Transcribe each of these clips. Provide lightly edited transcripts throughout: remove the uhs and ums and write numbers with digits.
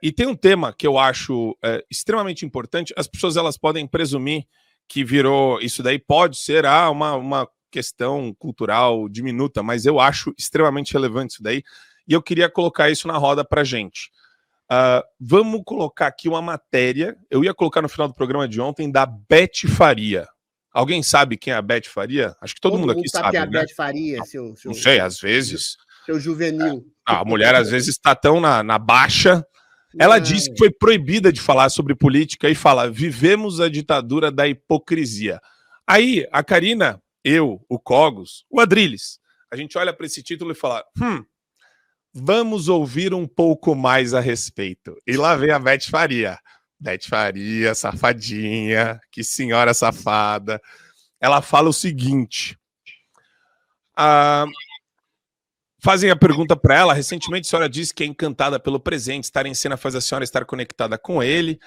E tem um tema que eu acho extremamente importante. As pessoas elas podem presumir que virou isso daí pode ser uma questão cultural diminuta, mas eu acho extremamente relevante isso daí. E eu queria colocar isso na roda para gente. Vamos colocar aqui uma matéria. Eu ia colocar no final do programa de ontem da Beth Faria. Alguém sabe quem é a Beth Faria? Acho que todo mundo aqui sabe quem é a né? Beth Faria, não sei, às vezes. Seu juvenil. A mulher às vezes está tão na baixa. Ela disse que foi proibida de falar sobre política e fala: vivemos a ditadura da hipocrisia. Aí a Karina, eu, o Cogos, o Adrilles, a gente olha para esse título e fala: vamos ouvir um pouco mais a respeito. E lá vem a Beth Faria. Beth Faria, safadinha, que senhora safada. Ela fala o seguinte: fazem a pergunta para ela. Recentemente a senhora disse que é encantada pelo presente, estar em cena faz a senhora estar conectada com ele.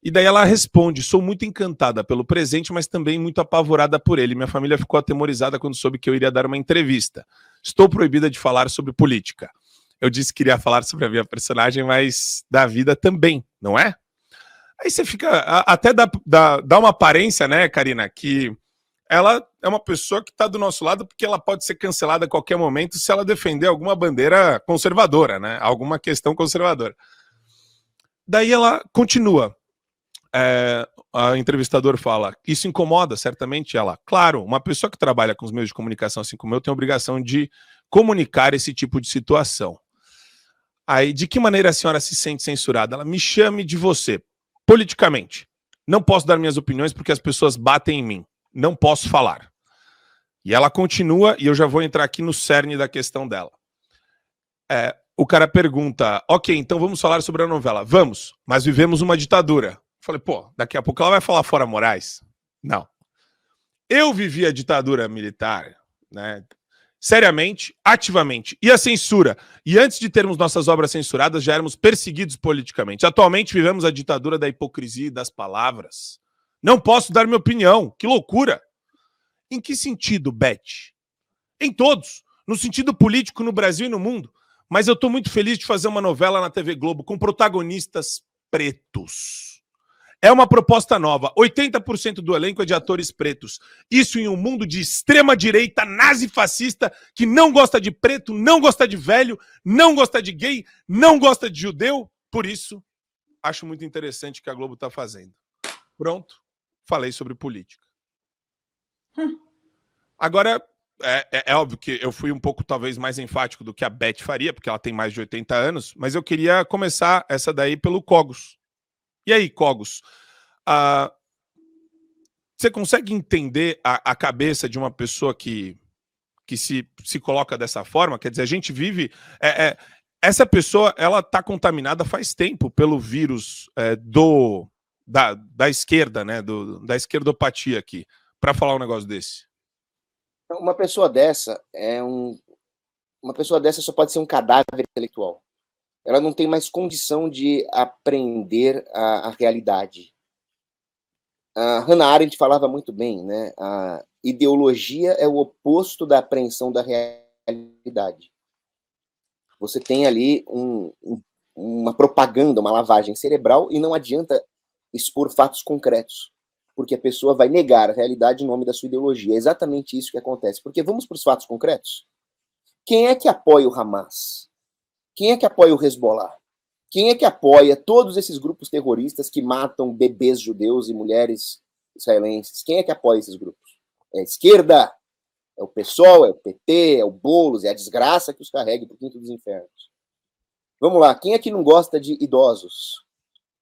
E daí ela responde: sou muito encantada pelo presente, mas também muito apavorada por ele. Minha família ficou atemorizada quando soube que eu iria dar uma entrevista. Estou proibida de falar sobre política. Eu disse que iria falar sobre a minha personagem, mas da vida também, não é? Aí você fica... Até dá uma aparência, né, Karina, que ela é uma pessoa que está do nosso lado porque ela pode ser cancelada a qualquer momento se ela defender alguma bandeira conservadora, né? Alguma questão conservadora. Daí ela continua. A entrevistadora fala: isso incomoda, certamente? Ela: claro, uma pessoa que trabalha com os meios de comunicação assim como eu tem a obrigação de comunicar esse tipo de situação. Aí, de que maneira a senhora se sente censurada? Ela: me chame de você, politicamente. Não posso dar minhas opiniões porque as pessoas batem em mim. Não posso falar. E ela continua, e eu já vou entrar aqui no cerne da questão dela. O cara pergunta: ok, então vamos falar sobre a novela. Vamos, mas vivemos uma ditadura. Falei: pô, daqui a pouco ela vai falar fora Moraes. Não. Eu vivi a ditadura militar, né? Seriamente, ativamente. E a censura. E antes de termos nossas obras censuradas, já éramos perseguidos politicamente. Atualmente vivemos a ditadura da hipocrisia e das palavras. Não posso dar minha opinião. Que loucura. Em que sentido, Beth? Em todos. No sentido político no Brasil e no mundo. Mas eu estou muito feliz de fazer uma novela na TV Globo com protagonistas pretos. É uma proposta nova. 80% do elenco é de atores pretos. Isso em um mundo de extrema-direita nazi-fascista que não gosta de preto, não gosta de velho, não gosta de gay, não gosta de judeu. Por isso, acho muito interessante o que a Globo está fazendo. Pronto. Falei sobre política. Agora, é óbvio que eu fui um pouco, talvez, mais enfático do que a Beth Faria, porque ela tem mais de 80 anos, mas eu queria começar essa daí pelo Cogos. E aí, Cogos, você consegue entender a cabeça de uma pessoa que se coloca dessa forma? Quer dizer, a gente vive... essa pessoa, ela está contaminada faz tempo pelo vírus da esquerda, né? Da esquerdopatia aqui, para falar um negócio desse. Uma pessoa dessa uma pessoa dessa só pode ser um cadáver intelectual. Ela não tem mais condição de aprender a realidade. A Hannah Arendt falava muito bem, né? A ideologia é o oposto da apreensão da realidade. Você tem ali uma propaganda, uma lavagem cerebral, e não adianta expor fatos concretos, porque a pessoa vai negar a realidade em nome da sua ideologia. É exatamente isso que acontece. Porque vamos para os fatos concretos? Quem é que apoia o Hamas? Quem é que apoia o Hezbollah? Quem é que apoia todos esses grupos terroristas que matam bebês judeus e mulheres israelenses? Quem é que apoia esses grupos? É a esquerda, é o PSOL, é o PT, é o Boulos, é a desgraça que os carrega para o quinto dos infernos. Vamos lá, quem é que não gosta de idosos?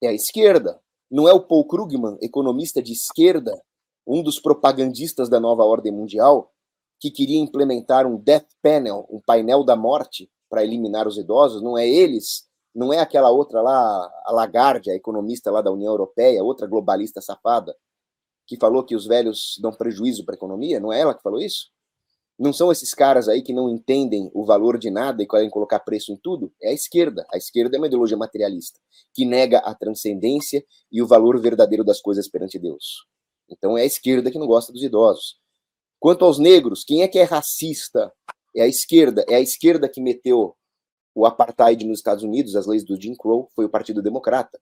É a esquerda. Não é o Paul Krugman, economista de esquerda, um dos propagandistas da nova ordem mundial, que queria implementar um death panel, um painel da morte, para eliminar os idosos? Não é eles, não é aquela outra lá, a Lagarde, a economista lá da União Europeia, outra globalista safada, que falou que os velhos dão prejuízo para a economia? Não é ela que falou isso? Não são esses caras aí que não entendem o valor de nada e querem colocar preço em tudo? É a esquerda. A esquerda é uma ideologia materialista, que nega a transcendência e o valor verdadeiro das coisas perante Deus. Então é a esquerda que não gosta dos idosos. Quanto aos negros, quem é que é racista? É a esquerda. É a esquerda que meteu o apartheid nos Estados Unidos, as leis do Jim Crow, foi o Partido Democrata.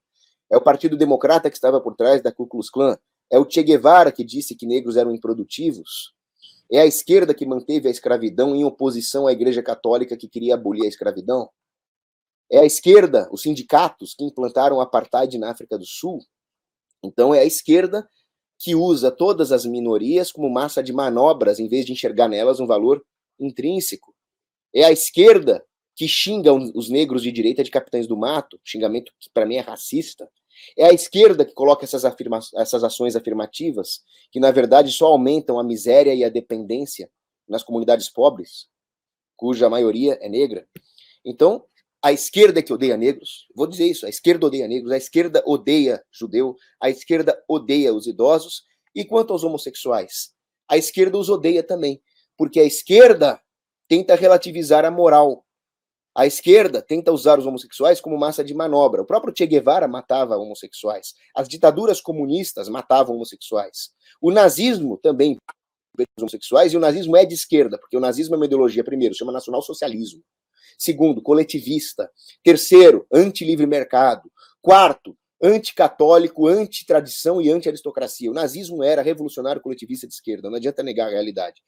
É o Partido Democrata que estava por trás da Ku Klux Klan. É o Che Guevara que disse que negros eram improdutivos. É a esquerda que manteve a escravidão em oposição à Igreja Católica que queria abolir a escravidão. É a esquerda, os sindicatos que implantaram o apartheid na África do Sul. Então é a esquerda que usa todas as minorias como massa de manobras em vez de enxergar nelas um valor intrínseco. É a esquerda que xinga os negros de direita de capitães do mato, xingamento que para mim é racista. É a esquerda que coloca essas ações afirmativas, que na verdade só aumentam a miséria e a dependência nas comunidades pobres, cuja maioria é negra. Então, a esquerda é que odeia negros, vou dizer isso, a esquerda odeia negros, a esquerda odeia judeu, a esquerda odeia os idosos, e quanto aos homossexuais, a esquerda os odeia também, porque a esquerda tenta relativizar a moral. A esquerda tenta usar os homossexuais como massa de manobra. O próprio Che Guevara matava homossexuais. As ditaduras comunistas matavam homossexuais. O nazismo também os homossexuais, e o nazismo é de esquerda, porque o nazismo é uma ideologia, primeiro, chama nacional-socialismo. Segundo, coletivista. Terceiro, anti-livre mercado. Quarto, anticatólico, anti-tradição e anti-aristocracia. O nazismo era revolucionário coletivista de esquerda, não adianta negar a realidade.